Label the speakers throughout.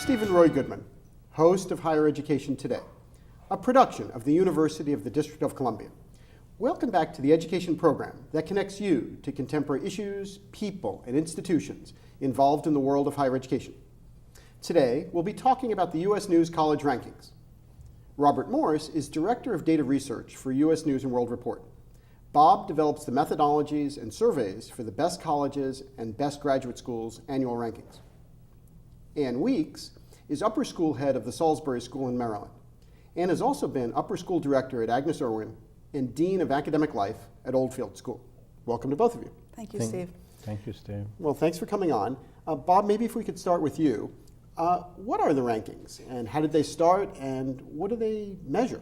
Speaker 1: Stephen Roy Goodman, host of Higher Education Today, a production of the University of the District of Columbia. Welcome back to the education program that connects you to contemporary issues, people, and institutions involved in the world of higher education. Today, we'll be talking about the U.S. News College Rankings. Robert Morris is Director of Data Research for U.S. News & World Report. Bob develops the methodologies and surveys for the best colleges and best graduate schools annual rankings. Ann Weeks is upper school head of the Salisbury School in Maryland. Ann has also been upper school director at Agnes Irwin and dean of academic life at Oldfield School. Welcome to both of you.
Speaker 2: Thank you, Steve.
Speaker 3: Thank you, Steve.
Speaker 1: Well, thanks for coming on. Bob, maybe if we could start with you. What are the rankings and how did they start and what do they measure?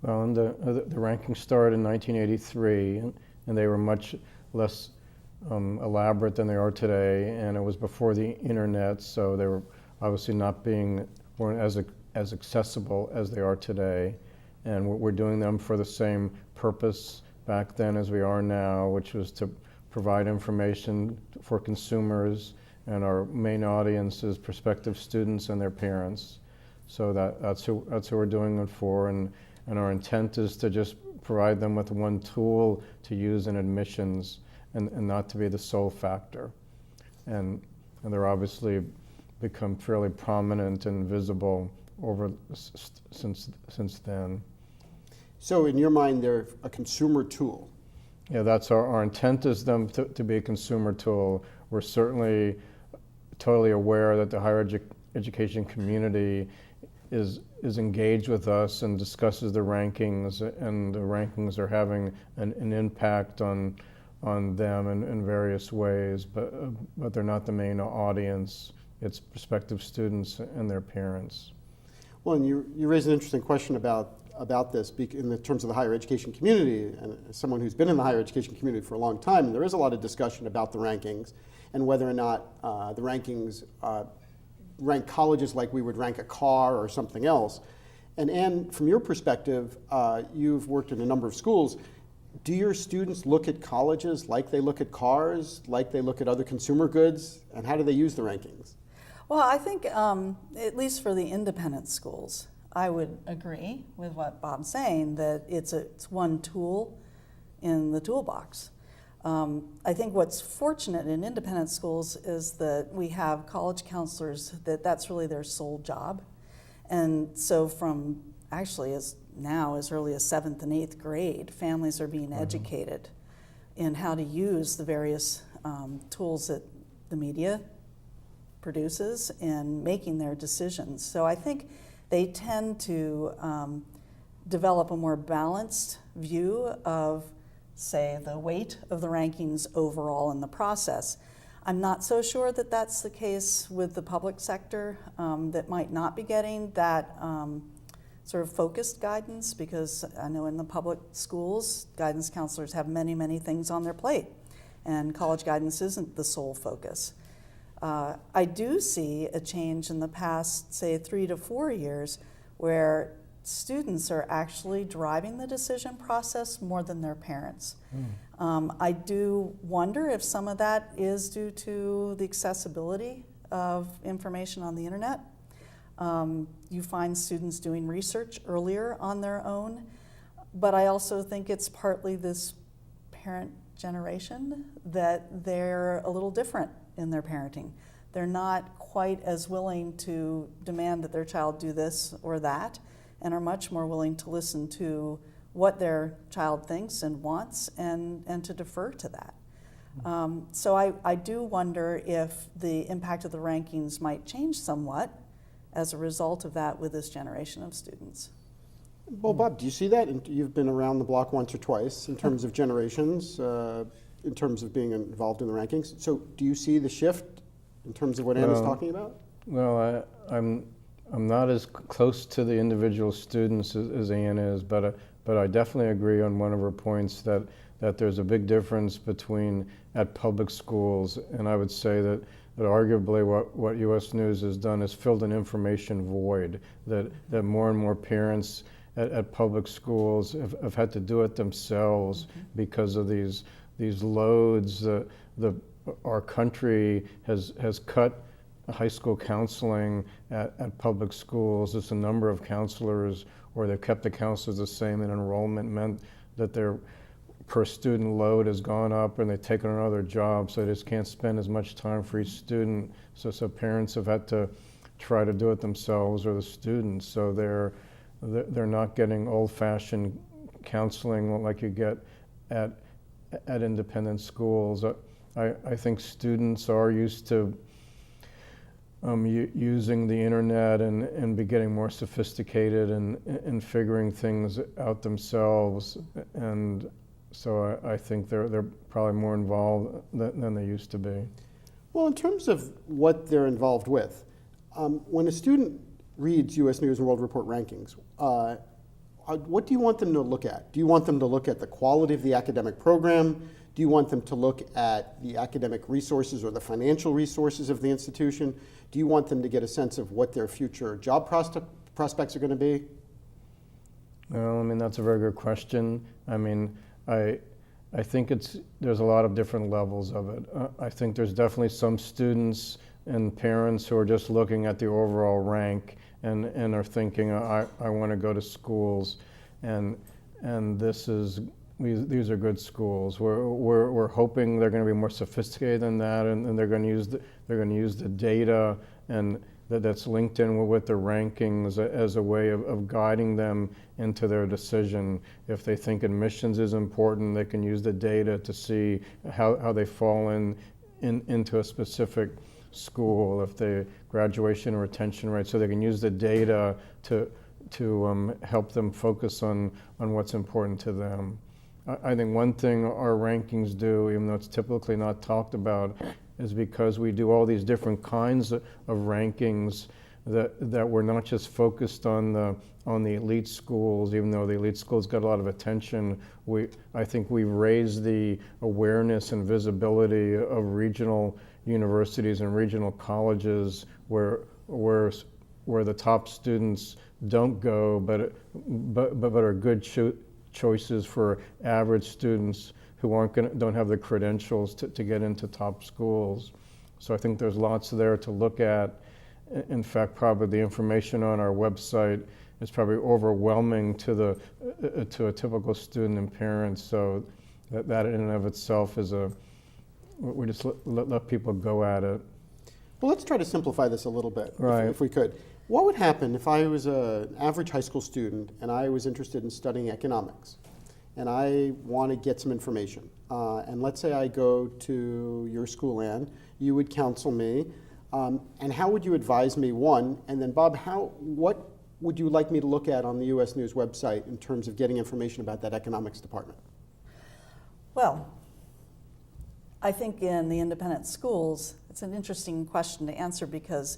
Speaker 3: Well, the rankings started in 1983 and they were much less elaborate than they are today, and it was before the internet, so they were obviously weren't as accessible as they are today. And we're doing them for the same purpose back then as we are now, which was to provide information for consumers, and our main audience is prospective students and their parents. So that's who we're doing it for, and our intent is to just provide them with one tool to use in admissions and not to be the sole factor. And they're obviously become fairly prominent and visible since then.
Speaker 1: So in your mind, they're a consumer tool.
Speaker 3: Yeah, that's our intent is them to be a consumer tool. We're certainly totally aware that the higher education community is engaged with us and discusses the rankings, and the rankings are having an impact on them in various ways, but they're not the main audience. It's prospective students and their parents.
Speaker 1: Well, and you raise an interesting question about this in the terms of the higher education community, and as someone who's been in the higher education community for a long time, there is a lot of discussion about the rankings and whether or not the rankings rank colleges like we would rank a car or something else. And Ann, from your perspective, you've worked in a number of schools. Do your students look at colleges like they look at cars, like they look at other consumer goods, and how do they use the rankings?
Speaker 2: Well, I think, at least for the independent schools, I would agree with what Bob's saying, that it's one tool in the toolbox. I think what's fortunate in independent schools is that we have college counselors that's really their sole job. And so from actually as early as 7th and 8th grade, families are being educated in how to use the various tools that the media produces in making their decisions. So I think they tend to develop a more balanced view of, say, the weight of the rankings overall in the process. I'm not so sure that that's the case with the public sector that might not be getting that sort of focused guidance, because I know in the public schools, guidance counselors have many, many things on their plate, and college guidance isn't the sole focus. I do see a change in the past, say, 3 to 4 years, where students are actually driving the decision process more than their parents. I do wonder if some of that is due to the accessibility of information on the internet. You find students doing research earlier on their own, but I also think it's partly this parent generation that they're a little different in their parenting. They're not quite as willing to demand that their child do this or that, and are much more willing to listen to what their child thinks and wants and to defer to that. So I do wonder if the impact of the rankings might change somewhat as a result of that with this generation of students.
Speaker 1: Well, Bob, do you see that? And you've been around the block once or twice in terms of generations, in terms of being involved in the rankings. So do you see the shift in terms of what Ann is talking about?
Speaker 3: Well, I'm not as close to the individual students as Ann is, but I definitely agree on one of her points that there's a big difference between at public schools, and I would say that arguably what U.S. News has done is filled an information void, that more and more parents at public schools have had to do it themselves because of these loads. Our country has cut high school counseling at public schools. It's a number of counselors, or they've kept the counselors the same, and enrollment meant that their per student load has gone up and they've taken on other jobs, so they just can't spend as much time for each student. So parents have had to try to do it themselves, or the students. So they're not getting old-fashioned counseling like you get at independent schools. I think students are used to using the internet and be getting more sophisticated and figuring things out themselves, and so I think they're probably more involved than they used to be.
Speaker 1: Well, in terms of what they're involved with, when a student reads U.S. News and World Report rankings, what do you want them to look at? Do you want them to look at the quality of the academic program? Do you want them to look at the academic resources or the financial resources of the institution? Do you want them to get a sense of what their future job prospects are going to be?
Speaker 3: Well, I mean, that's a very good question. I mean, I think there's a lot of different levels of it. I think there's definitely some students and parents who are just looking at the overall rank and are thinking, I want to go to schools, and these are good schools. We're hoping they're going to be more sophisticated than that, and they're going to use the data and that's linked in with the rankings as a way of guiding them into their decision. If they think admissions is important, they can use the data to see how they fall into a specific school, if the graduation or retention rate, so they can use the data to help them focus on what's important to them. I think one thing our rankings do, even though it's typically not talked about, is because we do all these different kinds of rankings, that we're not just focused on the elite schools, even though the elite schools got a lot of attention. I think we've raised the awareness and visibility of regional universities and regional colleges where the top students don't go, but are good choices for average students who don't have the credentials to get into top schools. So I think there's lots there to look at. In fact, probably the information on our website is probably overwhelming to a typical student and parents. So that in and of itself is we just let people go at it.
Speaker 1: Well, let's try to simplify this a little bit,
Speaker 3: Right.
Speaker 1: if we could. What would happen if I was an average high school student and I was interested in studying economics, and I want to get some information? And let's say I go to your school, Ann, you would counsel me, and how would you advise me, one, and then Bob, what would you like me to look at on the U.S. News website in terms of getting information about that economics department?
Speaker 2: Well, I think in the independent schools, it's an interesting question to answer, because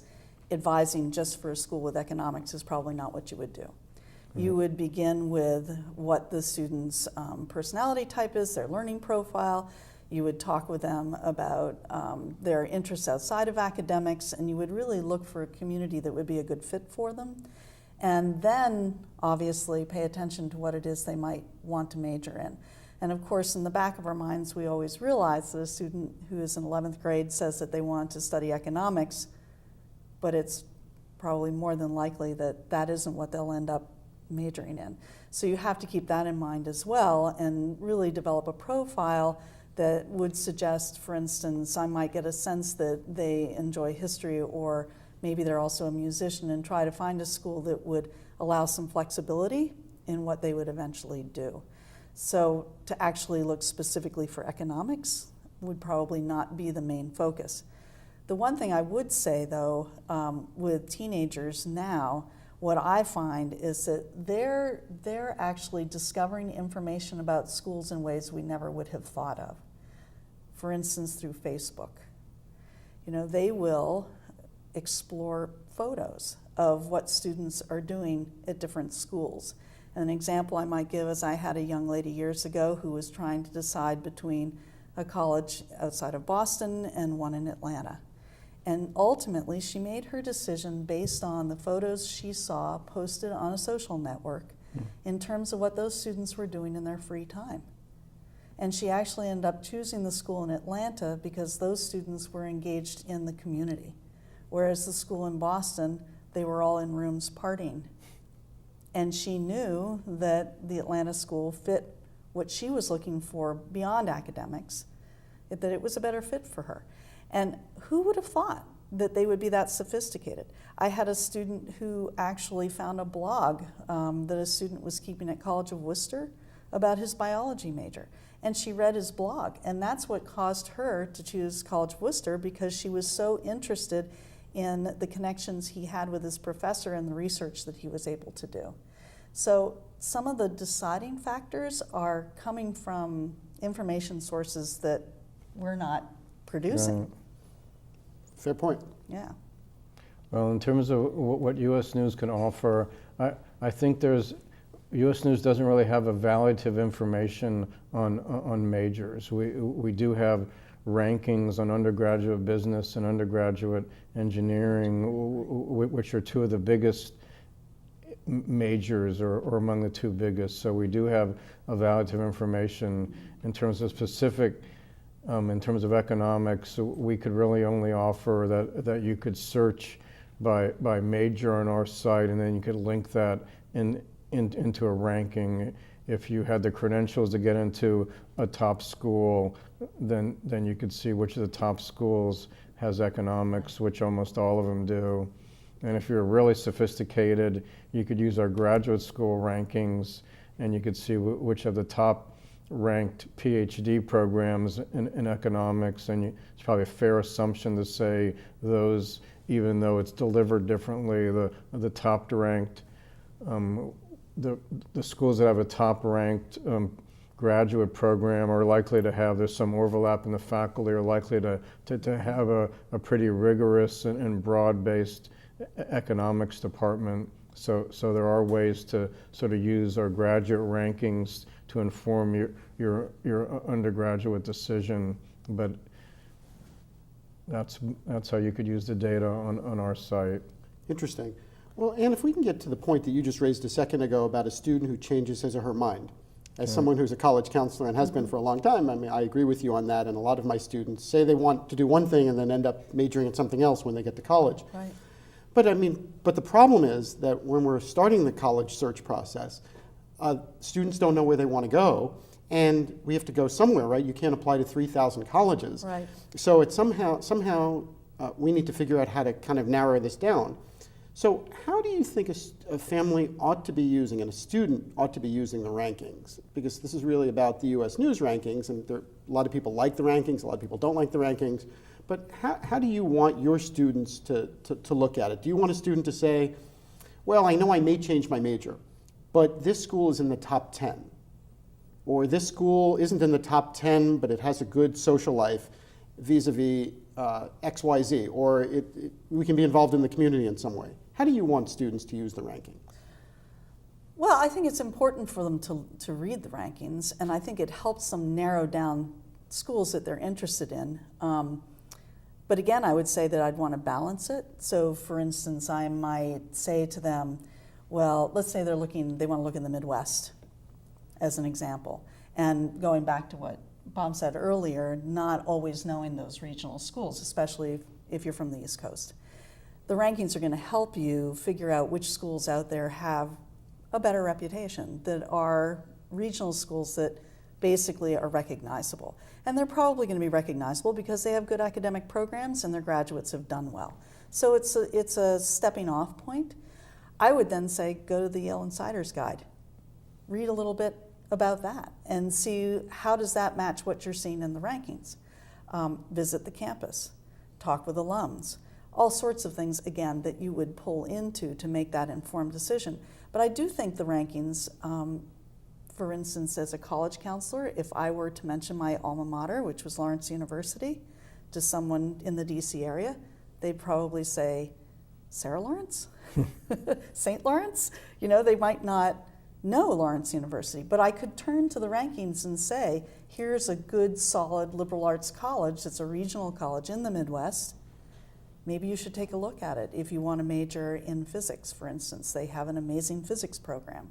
Speaker 2: advising just for a school with economics is probably not what you would do. Mm-hmm. You would begin with what the student's personality type is, their learning profile. You would talk with them about their interests outside of academics, and you would really look for a community that would be a good fit for them. And then, obviously, pay attention to what it is they might want to major in. And of course, in the back of our minds, we always realize that a student who is in 11th grade says that they want to study economics, but it's probably more than likely that that isn't what they'll end up majoring in. So you have to keep that in mind as well, and really develop a profile that would suggest, for instance, I might get a sense that they enjoy history, or maybe they're also a musician, and try to find a school that would allow some flexibility in what they would eventually do. So to actually look specifically for economics would probably not be the main focus. The one thing I would say, though, with teenagers now, what I find is that they're actually discovering information about schools in ways we never would have thought of. For instance, through Facebook. You know, they will explore photos of what students are doing at different schools. An example I might give is I had a young lady years ago who was trying to decide between a college outside of Boston and one in Atlanta. And ultimately, she made her decision based on the photos she saw posted on a social network in terms of what those students were doing in their free time. And she actually ended up choosing the school in Atlanta because those students were engaged in the community Whereas the school in Boston, they were all in rooms partying. And she knew that the Atlanta school fit what she was looking for beyond academics, that it was a better fit for her. And who would have thought that they would be that sophisticated? I had a student who actually found a blog that a student was keeping at College of Worcester about his biology major. And she read his blog, and that's what caused her to choose College of Worcester, because she was so interested in the connections he had with his professor and the research that he was able to do. So some of the deciding factors are coming from information sources that we're not producing.
Speaker 3: Right.
Speaker 1: Fair point.
Speaker 2: Yeah.
Speaker 3: Well, in terms of what U.S. News can offer, I think U.S. News doesn't really have evaluative information on majors. We do have rankings on undergraduate business and undergraduate engineering, which are two of the biggest majors or among the two biggest. So we do have evaluative information in terms of specific. In terms of economics, we could really only offer that you could search by major on our site, and then you could link that into a ranking. If you had the credentials to get into a top school, then you could see which of the top schools has economics, which almost all of them do. And if you're really sophisticated, you could use our graduate school rankings, and you could see which of the top ranked PhD programs in economics, and it's probably a fair assumption to say those, even though it's delivered differently, the top ranked, the schools that have a top ranked graduate program are likely to have, there's some overlap in the faculty, are likely to have a pretty rigorous and broad-based economics department. So there are ways to sort of use our graduate rankings to inform your undergraduate decision, but that's how you could use the data on our site.
Speaker 1: Interesting. Well, Anne, if we can get to the point that you just raised a second ago about a student who changes his or her mind. As someone who's a college counselor and has been for a long time, I mean, I agree with you on that, and a lot of my students say they want to do one thing and then end up majoring in something else when they get to college.
Speaker 2: Right.
Speaker 1: But the problem is that when we're starting the college search process, students don't know where they want to go, and we have to go somewhere, right? You can't apply to 3,000 colleges.
Speaker 2: Right.
Speaker 1: So it's somehow we need to figure out how to kind of narrow this down. So how do you think a family ought to be using, and a student ought to be using the rankings? Because this is really about the U.S. News rankings, and a lot of people like the rankings, a lot of people don't like the rankings. But how do you want your students to look at it? Do you want a student to say, well, I know I may change my major, but this school is in the top 10. Or this school isn't in the top 10, but it has a good social life vis-a-vis XYZ, or we can be involved in the community in some way. How do you want students to use the ranking?
Speaker 2: Well, I think it's important for them to read the rankings, and I think it helps them narrow down schools that they're interested in. But again, I would say that I'd want to balance it. So for instance, I might say to them, well, let's say they want to look in the Midwest as an example. And going back to what Bob said earlier, not always knowing those regional schools, especially if you're from the East Coast. The rankings are going to help you figure out which schools out there have a better reputation, that are regional schools that basically are recognizable. And they're probably going to be recognizable because they have good academic programs and their graduates have done well. So it's a stepping off point. I would then say, go to the Yale Insider's Guide. Read a little bit about that and see how does that match what you're seeing in the rankings. Visit the campus, talk with alums, all sorts of things, again, that you would pull into to make that informed decision. But I do think the rankings, for instance, as a college counselor, if I were to mention my alma mater, which was Lawrence University, to someone in the DC area, they'd probably say, Sarah Lawrence? St. Lawrence? You know, they might not know Lawrence University, but I could turn to the rankings and say, here's a good, solid liberal arts college that's a regional college in the Midwest. Maybe you should take a look at it. If you want to major in physics, for instance, they have an amazing physics program.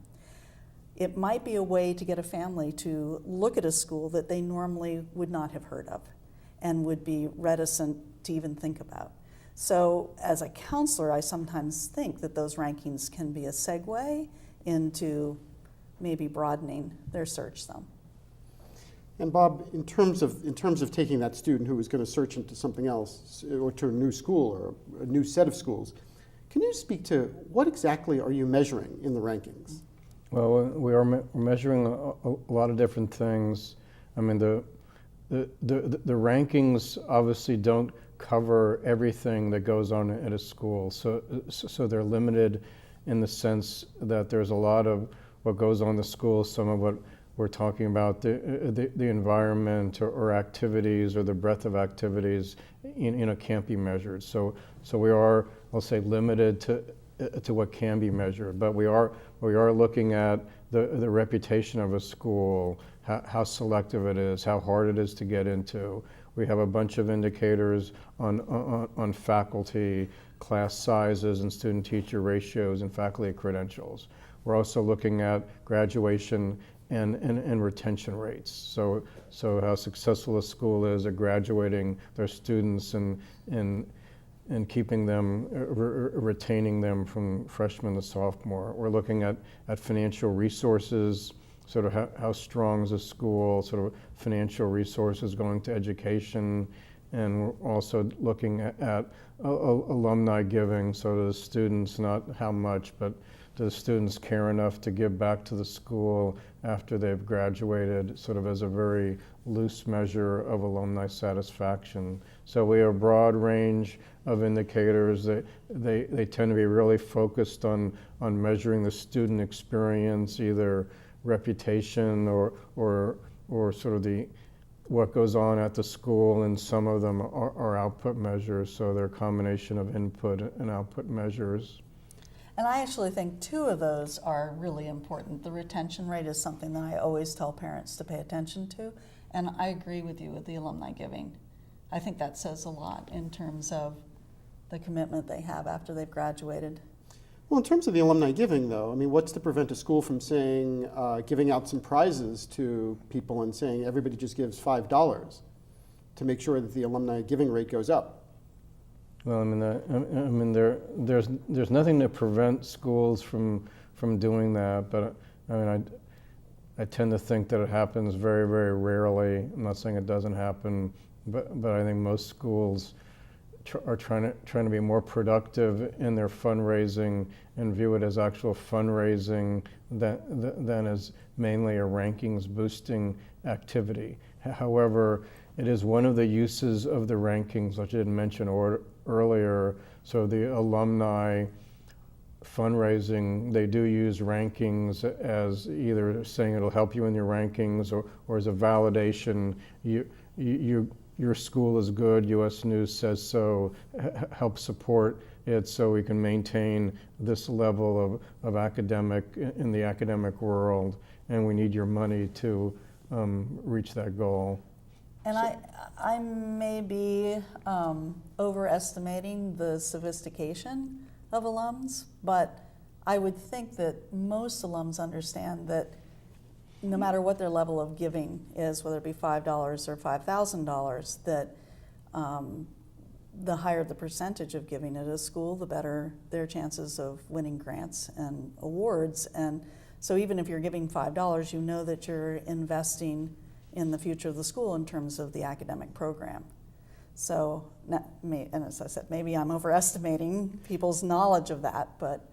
Speaker 2: It might be a way to get a family to look at a school that they normally would not have heard of and would be reticent to even think about. So as a counselor, I sometimes think that those rankings can be a segue into maybe broadening their search some.
Speaker 1: And Bob, in terms of taking that student who is going to search into something else or to a new school or a new set of schools, can you speak to what exactly are you measuring in the rankings?
Speaker 3: Well, we are measuring a lot of different things. I mean, the rankings obviously don't cover everything that goes on at a school, so they're limited in the sense that there's a lot of what goes on in the school, some of what we're talking about, the environment or activities or the breadth of activities, can't be measured. So we are, I'll say, limited to what can be measured, but we are looking at the reputation of a school, how selective it is, how hard it is to get into. We have a bunch of indicators on faculty, class sizes, and student-teacher ratios, and faculty credentials. We're also looking at graduation and retention rates. So how successful a school is at graduating their students and keeping them, retaining them from freshman to sophomore. We're looking at financial resources, sort of how strong is a school, sort of financial resources going to education, and we're also looking at alumni giving, so to the students, not how much, but do the students care enough to give back to the school after they've graduated, sort of as a very loose measure of alumni satisfaction. So we have a broad range of indicators. They tend to be really focused on measuring the student experience, either reputation or sort of what goes on at the school, and some of them are output measures, so they're a combination of input and output measures.
Speaker 2: And I actually think two of those are really important. The retention rate is something that I always tell parents to pay attention to, and I agree with you with the alumni giving. I think that says a lot in terms of the commitment they have after they've graduated.
Speaker 1: Well, in terms of the alumni giving, though, I mean, what's to prevent a school from saying, giving out some prizes to people and saying everybody just gives $5 to make sure that the alumni giving rate goes up?
Speaker 3: Well, there's nothing to prevent schools from doing that, but I tend to think that it happens very, very rarely. I'm not saying it doesn't happen, but I think most schools are trying to be more productive in their fundraising and view it as actual fundraising than as mainly a rankings boosting activity. However, it is one of the uses of the rankings, which I didn't mention earlier. So the alumni fundraising, they do use rankings as either saying it'll help you in your rankings or as a validation. Your school is good, US News says so, help support it so we can maintain this level of academic in the academic world, and we need your money to reach that goal.
Speaker 2: And I may be overestimating the sophistication of alums, but I would think that most alums understand that no matter what their level of giving is, whether it be $5 or $5,000, that the higher the percentage of giving at a school, the better their chances of winning grants and awards. And so even if you're giving $5, you know that you're investing in the future of the school in terms of the academic program. So, and as I said, maybe I'm overestimating people's knowledge of that, but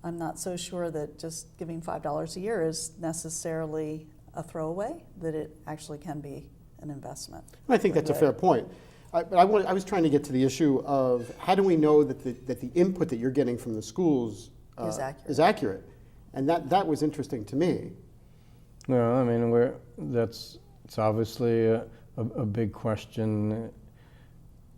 Speaker 2: I'm not so sure that just giving $5 a year is necessarily a throwaway, that it actually can be an investment.
Speaker 1: I think that's a fair point. But I was trying to get to the issue of how do we know that the input that you're getting from the schools is accurate? And that was interesting to me.
Speaker 3: No, I mean, it's obviously a big question,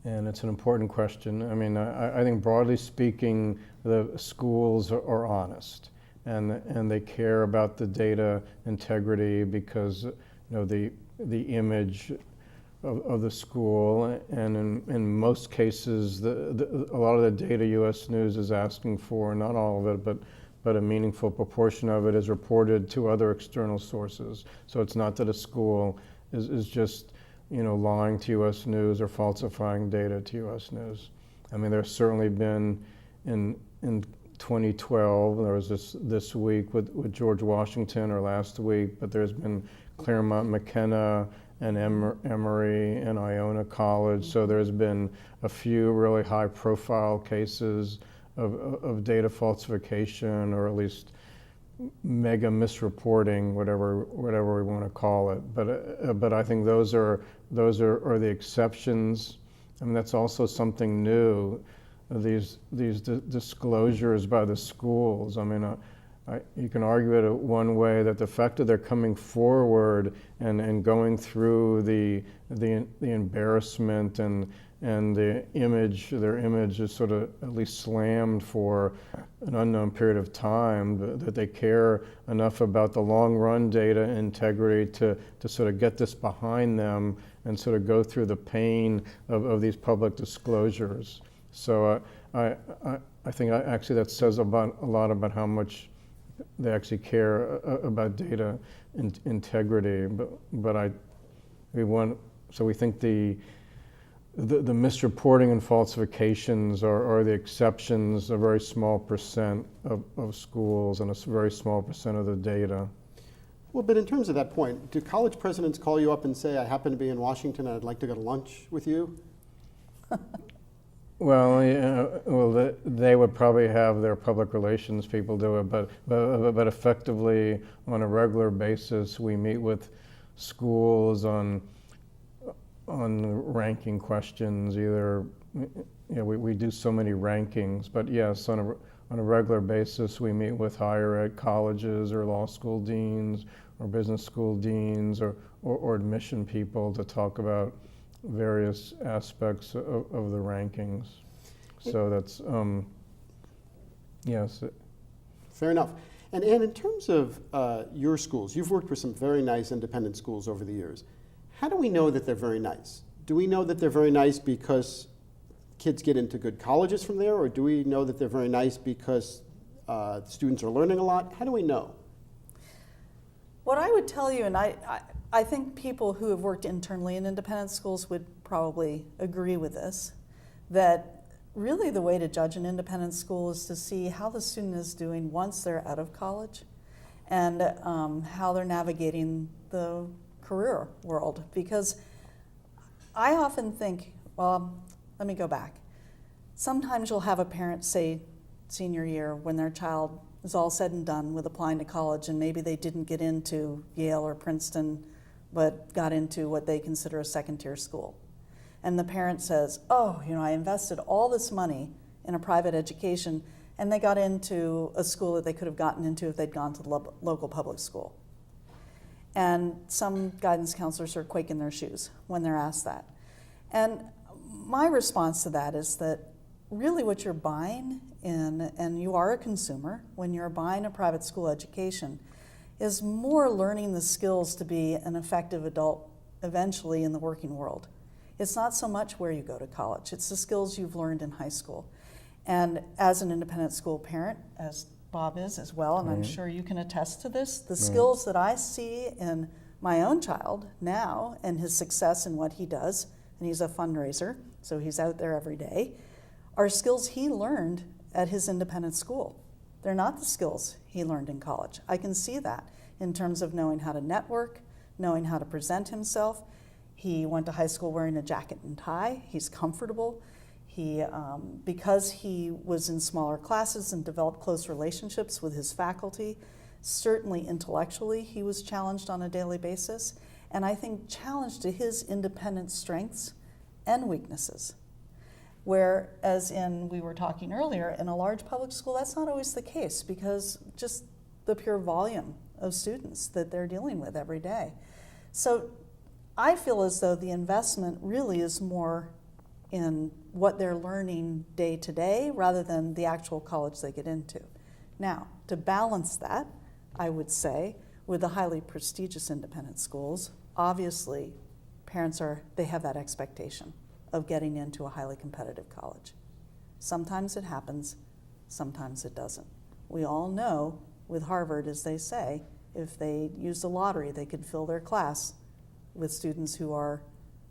Speaker 3: and it's an important question. I mean, I think broadly speaking, the schools are honest, and they care about the data integrity because the image of the school, and in most cases, a lot of the data US News is asking for, not all of it, but a meaningful proportion of it is reported to other external sources. So it's not that a school is just lying to US News or falsifying data to US News. I mean, there's certainly been in 2012, there was this week with George Washington, or last week, but there's been Claremont McKenna and Emory and Iona College. So there's been a few really high profile cases of data falsification, or at least mega misreporting, whatever we want to call it. But I think those are the exceptions. I mean, that's also something new. These disclosures by the schools. I mean, you can argue it one way, that the fact that they're coming forward and going through the embarrassment and their image is sort of at least slammed for an unknown period of time, that they care enough about the long run data integrity to sort of get this behind them and sort of go through the pain of these public disclosures. So I think actually that says a lot about how much they actually care about data integrity. We think the misreporting and falsifications are the exceptions, a very small percent of schools and a very small percent of the data.
Speaker 1: Well, but in terms of that point, do college presidents call you up and say, I happen to be in Washington and I'd like to go to lunch with you?
Speaker 3: Well, yeah, they would probably have their public relations people do it, but effectively, on a regular basis, we meet with schools on ranking questions. Either, we do so many rankings, but yes, on a regular basis, we meet with higher ed colleges or law school deans or business school deans or admission people to talk about various aspects of the rankings. So that's, yes.
Speaker 1: Fair enough. And Anne, in terms of your schools, you've worked with some very nice independent schools over the years. How do we know that they're very nice? Do we know that they're very nice because kids get into good colleges from there, or do we know that they're very nice because students are learning a lot? How do we know?
Speaker 2: What I would tell you, and I think people who have worked internally in independent schools would probably agree with this, that really the way to judge an independent school is to see how the student is doing once they're out of college, and how they're navigating the career world. Because I often think, well, let me go back. Sometimes you'll have a parent say senior year, when their child is all said and done with applying to college, and maybe they didn't get into Yale or Princeton, but got into what they consider a second-tier school. And the parent says, oh, I invested all this money in a private education, and they got into a school that they could have gotten into if they'd gone to the local public school. And some guidance counselors are quaking their shoes when they're asked that. And my response to that is that really what you're buying in, and you are a consumer, when you're buying a private school education, is more learning the skills to be an effective adult eventually in the working world. It's not so much where you go to college, it's the skills you've learned in high school. And as an independent school parent, as Bob is as well, and I'm sure you can attest to this, the skills that I see in my own child now and his success in what he does, and he's a fundraiser, so he's out there every day, are skills he learned at his independent school. They're not the skills he learned in college. I can see that in terms of knowing how to network, knowing how to present himself. He went to high school wearing a jacket and tie. He's comfortable. He, because he was in smaller classes and developed close relationships with his faculty, certainly intellectually he was challenged on a daily basis, and I think challenged to his independent strengths and weaknesses. Whereas we were talking earlier, in a large public school, that's not always the case because just the pure volume of students that they're dealing with every day. So I feel as though the investment really is more in what they're learning day to day rather than the actual college they get into. Now, to balance that, I would say, with the highly prestigious independent schools, obviously parents they have that expectation of getting into a highly competitive college. Sometimes it happens, sometimes it doesn't. We all know with Harvard, as they say, if they used a lottery, they could fill their class with students who are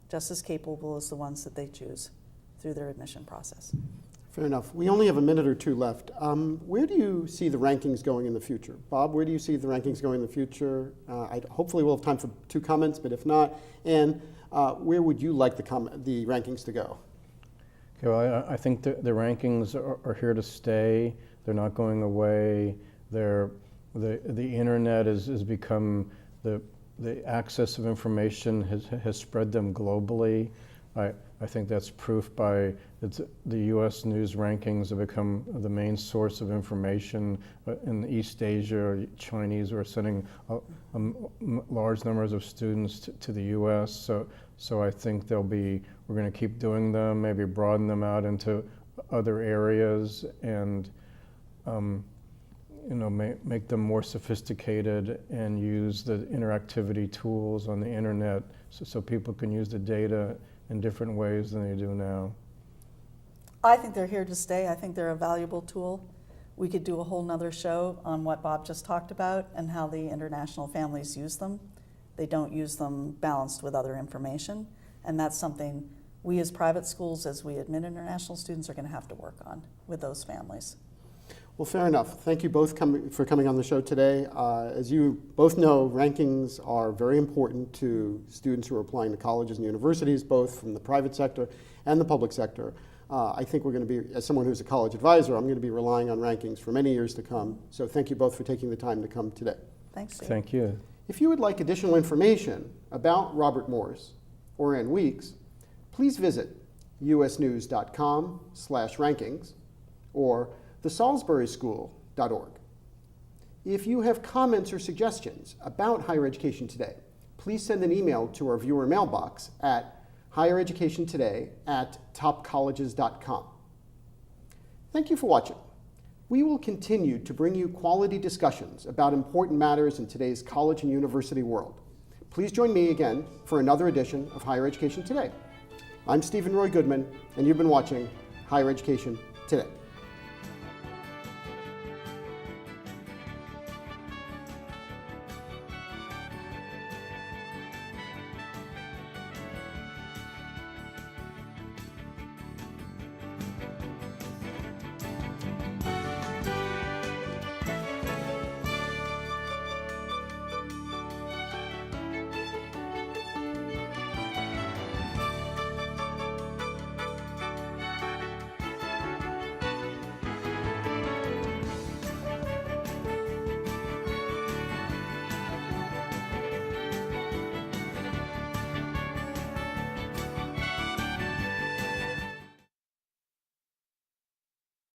Speaker 2: just as capable as the ones that they choose. through their admission process.
Speaker 1: Fair enough. We only have a minute or two left. Where do you see the rankings going in the future? Bob, where do you see the rankings going in the future? Hopefully we'll have time for 2 comments, but if not, Anne, where would you like the rankings to go?
Speaker 3: Okay, well, I think the rankings are here to stay. They're not going away. The internet has become, the access of information has spread them globally. I think that's proof by the U.S. News rankings have become the main source of information in East Asia. Chinese are sending large numbers of students to the U.S. So I think we're going to keep doing them, maybe broaden them out into other areas, and make them more sophisticated and use the interactivity tools on the internet so people can use the data in different ways than they do now.
Speaker 2: I think they're here to stay. I think they're a valuable tool. We could do a whole nother show on what Bob just talked about and how the international families use them. They don't use them balanced with other information, and that's something we as private schools, as we admit international students, are going to have to work on with those families.
Speaker 1: Well, fair enough. Thank you both for coming on the show today. As you both know, rankings are very important to students who are applying to colleges and universities, both from the private sector and the public sector. I think we're going to be, as someone who's a college advisor, I'm going to be relying on rankings for many years to come. So thank you both for taking the time to come today.
Speaker 2: Thanks, Steve.
Speaker 3: Thank you.
Speaker 1: If you would like additional information about Robert Morse or Anne Weeks, please visit usnews.com/rankings or thesalisburyschool.org. If you have comments or suggestions about higher education today, please send an email to our viewer mailbox at highereducationtoday@topcolleges.com. Thank you for watching. We will continue to bring you quality discussions about important matters in today's college and university world. Please join me again for another edition of Higher Education Today. I'm Stephen Roy Goodman, and you've been watching Higher Education Today.